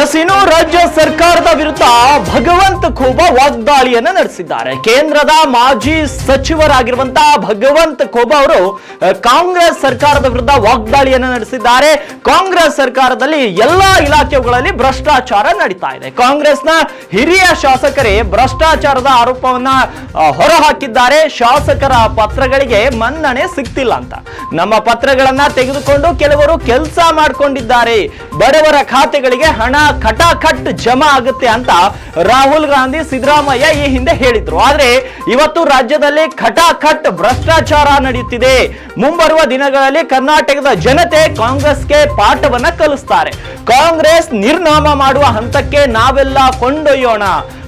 S, ಇನ್ನು ರಾಜ್ಯ ಸರ್ಕಾರದ ವಿರುದ್ಧ ಭಗವಂತ ಖೂಬ ವಾಗ್ದಾಳಿಯನ್ನ ನಡೆಸಿದ್ದಾರೆ. ಕೇಂದ್ರದ ಮಾಜಿ ಸಚಿವರಾಗಿರುವಂತಹ ಭಗವಂತ ಖೂಬ ಅವರು ಕಾಂಗ್ರೆಸ್ ಸರ್ಕಾರದ ವಿರುದ್ಧ ವಾಗ್ದಾಳಿಯನ್ನ ನಡೆಸಿದ್ದಾರೆ. ಕಾಂಗ್ರೆಸ್ ಸರ್ಕಾರದಲ್ಲಿ ಎಲ್ಲಾ ಇಲಾಖೆಗಳಲ್ಲಿ ಭ್ರಷ್ಟಾಚಾರ ನಡೀತಾ ಇದೆ. ಕಾಂಗ್ರೆಸ್ನ ಹಿರಿಯ ಶಾಸಕರೇ ಭ್ರಷ್ಟಾಚಾರದ ಆರೋಪವನ್ನ ಹೊರಹಾಕಿದ್ದಾರೆ. ಶಾಸಕರ ಪತ್ರಗಳಿಗೆ ಮನ್ನಣೆ ಸಿಗ್ತಿಲ್ಲ ಅಂತ ನಮ್ಮ ಪತ್ರಗಳನ್ನ ತೆಗೆದುಕೊಂಡು ಕೆಲವರು ಕೆಲಸ ಮಾಡಿಕೊಂಡಿದ್ದಾರೆ. ಬಡವರ ಖಾತೆಗಳಿಗೆ ಹಣ ಖಟಾಖಟ್ ಜಮಾ ಆಗುತ್ತೆ ಅಂತ ರಾಹುಲ್ ಗಾಂಧಿ, ಸಿದ್ದರಾಮಯ್ಯ ಈ ಹಿಂದೆ ಹೇಳಿದ್ರು. ಆದ್ರೆ ಇವತ್ತು ರಾಜ್ಯದಲ್ಲಿ ಖಟಾಖಟ್ ಭ್ರಷ್ಟಾಚಾರ ನಡೆಯುತ್ತಿದೆ. ಮುಂಬರುವ ದಿನಗಳಲ್ಲಿ ಕರ್ನಾಟಕದ ಜನತೆ ಕಾಂಗ್ರೆಸ್ಗೆ ಪಾಠವನ್ನ ಕಲಿಸ್ತಾರೆ. ಕಾಂಗ್ರೆಸ್ ನಿರ್ನಾಮ ಮಾಡುವ ಹಂತಕ್ಕೆ ನಾವೆಲ್ಲ ಕೊಂಡೊಯ್ಯೋಣ.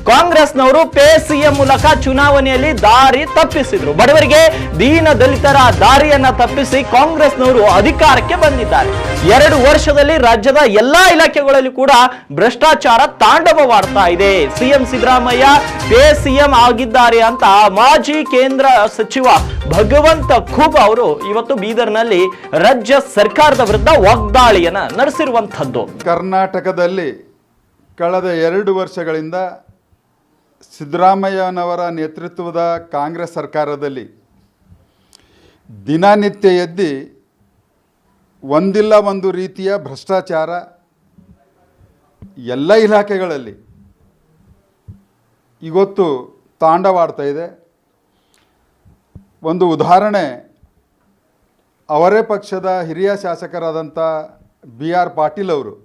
ಕಾಂಗ್ರೆಸ್ನವರು ಪೇ ಸಿಎಂ ಮೂಲಕ ಚುನಾವಣೆಯಲ್ಲಿ ದಾರಿ ತಪ್ಪಿಸಿದ್ರು. ಬಡವರಿಗೆ, ದೀನ ದಲಿತರ ದಾರಿಯನ್ನ ತಪ್ಪಿಸಿ ಕಾಂಗ್ರೆಸ್ನವರು ಅಧಿಕಾರಕ್ಕೆ ಬಂದಿದ್ದಾರೆ. 2 ವರ್ಷದಲ್ಲಿ ರಾಜ್ಯದ ಎಲ್ಲಾ ಇಲಾಖೆಗಳಲ್ಲಿ ಕೂಡ ಭ್ರಷ್ಟಾಚಾರ ತಾಂಡವವಾಡ್ತಾ ಇದೆ. ಸಿಎಂ ಸಿದ್ದರಾಮಯ್ಯ ಪೇ ಸಿಎಂ ಆಗಿದ್ದಾರೆ ಅಂತ ಮಾಜಿ ಕೇಂದ್ರ ಸಚಿವ ಭಗವಂತ ಖೂಬ ಅವರು ಇವತ್ತು ಬೀದರ್ನಲ್ಲಿ ರಾಜ್ಯ ಸರ್ಕಾರದ ವಿರುದ್ಧ ವಾಗ್ದಾಳಿಯನ್ನ ನಡೆಸಿರುವಂತದ್ದು. ಕರ್ನಾಟಕದಲ್ಲಿ ಕಳೆದ 2 ವರ್ಷಗಳಿಂದ ಸಿದ್ದರಾಮಯ್ಯನವರ ನೇತೃತ್ವದ ಕಾಂಗ್ರೆಸ್ ಸರ್ಕಾರದಲ್ಲಿ ದಿನನಿತ್ಯ ಎದ್ದು ಒಂದಿಲ್ಲ ಒಂದು ರೀತಿಯ ಭ್ರಷ್ಟಾಚಾರ ಎಲ್ಲ ಇಲಾಖೆಗಳಲ್ಲಿ ಇವತ್ತು ತಾಂಡವಾಡ್ತಾ ಇದೆ. ಒಂದು ಉದಾಹರಣೆ, ಅವರೇ ಪಕ್ಷದ ಹಿರಿಯ ಶಾಸಕರಾದಂಥ BR ಪಾಟೀಲ್ ಅವರು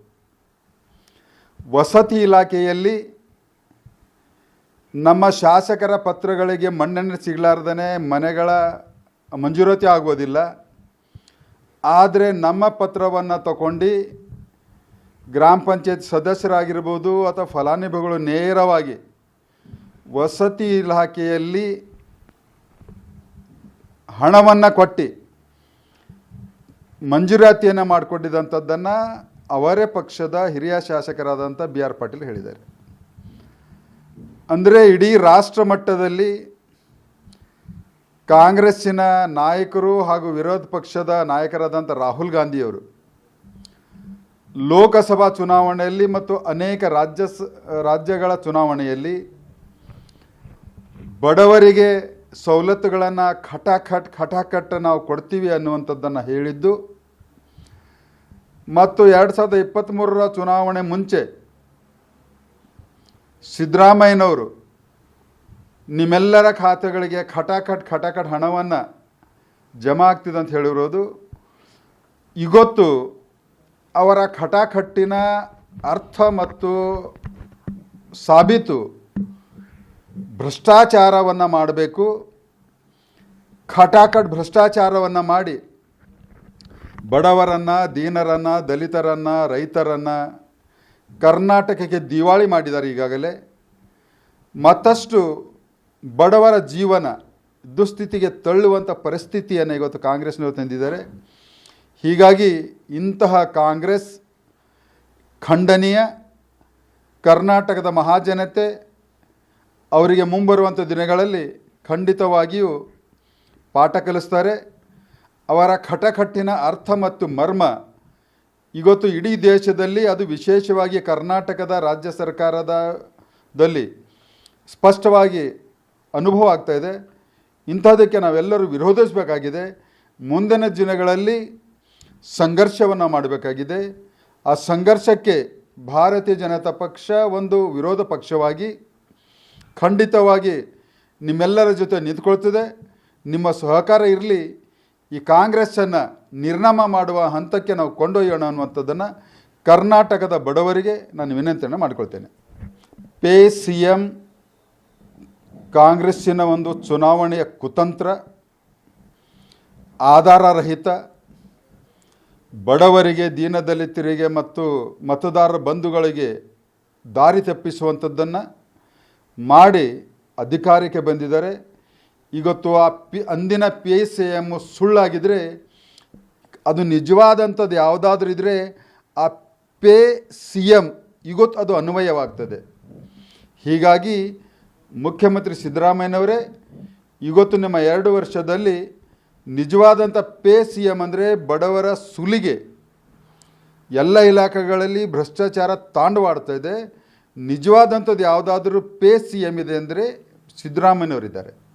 ವಸತಿ ಇಲಾಖೆಯಲ್ಲಿ ನಮ್ಮ ಶಾಸಕರ ಪತ್ರಗಳಿಗೆ ಮನ್ನಣೆ ಸಿಗಲಾರ್ದೇ ಮನೆಗಳ ಮಂಜೂರಾತಿ ಆಗೋದಿಲ್ಲ. ಆದರೆ ನಮ್ಮ ಪತ್ರವನ್ನು ತಗೊಂಡು ಗ್ರಾಮ ಪಂಚಾಯತ್ ಸದಸ್ಯರಾಗಿರ್ಬೋದು ಅಥವಾ ಫಲಾನುಭವಿಗಳು ನೇರವಾಗಿ ವಸತಿ ಇಲಾಖೆಯಲ್ಲಿ ಹಣವನ್ನು ಕೊಟ್ಟು ಮಂಜೂರಾತಿಯನ್ನು ಮಾಡಿಕೊಂಡಿದ್ದಂಥದ್ದನ್ನು ಅವರೇ ಪಕ್ಷದ ಹಿರಿಯ ಶಾಸಕರಾದಂಥ BR ಪಾಟೀಲ್ ಹೇಳಿದ್ದಾರೆ. ಅಂದರೆ ಇಡೀ ರಾಷ್ಟ್ರ ಮಟ್ಟದಲ್ಲಿ ಕಾಂಗ್ರೆಸ್ಸಿನ ನಾಯಕರು ಹಾಗೂ ವಿರೋಧ ಪಕ್ಷದ ನಾಯಕರಾದಂಥ ರಾಹುಲ್ ಗಾಂಧಿಯವರು ಲೋಕಸಭಾ ಚುನಾವಣೆಯಲ್ಲಿ ಮತ್ತು ಅನೇಕ ರಾಜ್ಯಗಳ ಚುನಾವಣೆಯಲ್ಲಿ ಬಡವರಿಗೆ ಸವಲತ್ತುಗಳನ್ನು ಖಟಾಖಟ್ ನಾವು ಕೊಡ್ತೀವಿ ಅನ್ನುವಂಥದ್ದನ್ನು ಹೇಳಿದ್ದು ಮತ್ತು 2023ರ ಚುನಾವಣೆ ಮುಂಚೆ ಸಿದ್ದರಾಮಯ್ಯನವರು ನಿಮ್ಮೆಲ್ಲರ ಖಾತೆಗಳಿಗೆ ಖಟಾಖಟ್ ಹಣವನ್ನು ಜಮಾ ಆಗ್ತಿದೆ ಅಂತ ಹೇಳಿರೋದು ಇವತ್ತು ಅವರ ಖಟಾಖಟ್ಟಿನ ಅರ್ಥ ಮತ್ತು ಸಾಬೀತು ಭ್ರಷ್ಟಾಚಾರವನ್ನು ಮಾಡಬೇಕು. ಖಟಾಖಟ್ ಭ್ರಷ್ಟಾಚಾರವನ್ನು ಮಾಡಿ ಬಡವರನ್ನು, ದೀನರನ್ನು, ದಲಿತರನ್ನು, ರೈತರನ್ನು ಕರ್ನಾಟಕಕ್ಕೆ ದಿವಾಳಿ ಮಾಡಿದ್ದಾರೆ. ಈಗಾಗಲೇ ಮತ್ತಷ್ಟು ಬಡವರ ಜೀವನ ದುಸ್ಥಿತಿಗೆ ತಳ್ಳುವಂಥ ಪರಿಸ್ಥಿತಿಯನ್ನು ಇವತ್ತು ಕಾಂಗ್ರೆಸ್ನವರು ತಂದಿದ್ದಾರೆ. ಹೀಗಾಗಿ ಇಂತಹ ಕಾಂಗ್ರೆಸ್ ಖಂಡನೀಯ. ಕರ್ನಾಟಕದ ಮಹಾಜನತೆ ಅವರಿಗೆ ಮುಂಬರುವಂಥ ದಿನಗಳಲ್ಲಿ ಖಂಡಿತವಾಗಿಯೂ ಪಾಠ ಕಲಿಸ್ತಾರೆ. ಅವರ ಖಟಖಟ್ಟಿನ ಅರ್ಥ ಮತ್ತು ಮರ್ಮ ಇವತ್ತು ಇಡೀ ದೇಶದಲ್ಲಿ, ಅದು ವಿಶೇಷವಾಗಿ ಕರ್ನಾಟಕದ ರಾಜ್ಯ ಸರ್ಕಾರದಲ್ಲಿ ಸ್ಪಷ್ಟವಾಗಿ ಅನುಭವ ಆಗ್ತಾಯಿದೆ. ಇಂಥದಕ್ಕೆ ನಾವೆಲ್ಲರೂ ವಿರೋಧಿಸಬೇಕಾಗಿದೆ. ಮುಂದಿನ ದಿನಗಳಲ್ಲಿ ಸಂಘರ್ಷವನ್ನು ಮಾಡಬೇಕಾಗಿದೆ. ಆ ಸಂಘರ್ಷಕ್ಕೆ ಭಾರತೀಯ ಜನತಾ ಪಕ್ಷ ಒಂದು ವಿರೋಧ ಪಕ್ಷವಾಗಿ ಖಂಡಿತವಾಗಿ ನಿಮ್ಮೆಲ್ಲರ ಜೊತೆ ನಿಂತ್ಕೊಳ್ತದೆ. ನಿಮ್ಮ ಸಹಕಾರ ಇರಲಿ. ಈ ಕಾಂಗ್ರೆಸ್ಸನ್ನು ನಿರ್ನಾಮ ಮಾಡುವ ಹಂತಕ್ಕೆ ನಾವು ಕೊಂಡೊಯ್ಯೋಣ ಅನ್ನುವಂಥದ್ದನ್ನು ಕರ್ನಾಟಕದ ಬಡವರಿಗೆ ನಾನು ವಿನಂತಿಯನ್ನು ಮಾಡಿಕೊಳ್ತೇನೆ. ಪೇ ಸಿಎಂ ಕಾಂಗ್ರೆಸ್ಸಿನ ಒಂದು ಚುನಾವಣೆಯ ಕುತಂತ್ರ, ಆಧಾರರಹಿತ, ಬಡವರಿಗೆ, ದೀನದಲಿತರಿಗೆ ಮತ್ತು ಮತದಾರರ ಬಂಧುಗಳಿಗೆ ದಾರಿ ತಪ್ಪಿಸುವಂಥದ್ದನ್ನು ಮಾಡಿ ಅಧಿಕಾರಕ್ಕೆ ಬಂದಿದ್ದಾರೆ. ಇವತ್ತು ಅಂದಿನ PCM ಸುಳ್ಳಾಗಿದ್ದರೆ, ಅದು ನಿಜವಾದಂಥದ್ದು ಯಾವುದಾದ್ರೂ ಇದ್ದರೆ ಆ ಪೇ CM ಇವತ್ತು ಅದು ಅನ್ವಯವಾಗ್ತದೆ. ಹೀಗಾಗಿ ಮುಖ್ಯಮಂತ್ರಿ ಸಿದ್ದರಾಮಯ್ಯನವರೇ ಇವತ್ತು ನಿಮ್ಮ 2 ವರ್ಷದಲ್ಲಿ ನಿಜವಾದಂಥ ಪೇ CM ಅಂದರೆ ಬಡವರ ಸುಲಿಗೆ, ಎಲ್ಲ ಇಲಾಖೆಗಳಲ್ಲಿ ಭ್ರಷ್ಟಾಚಾರ ತಾಂಡವಾಡ್ತಾ ಇದೆ. ನಿಜವಾದಂಥದ್ದು ಯಾವುದಾದ್ರೂ ಪೇ ಸಿ ಎಮ್ ಇದೆ ಅಂದರೆ ಸಿದ್ದರಾಮಯ್ಯನವರಿದ್ದಾರೆ.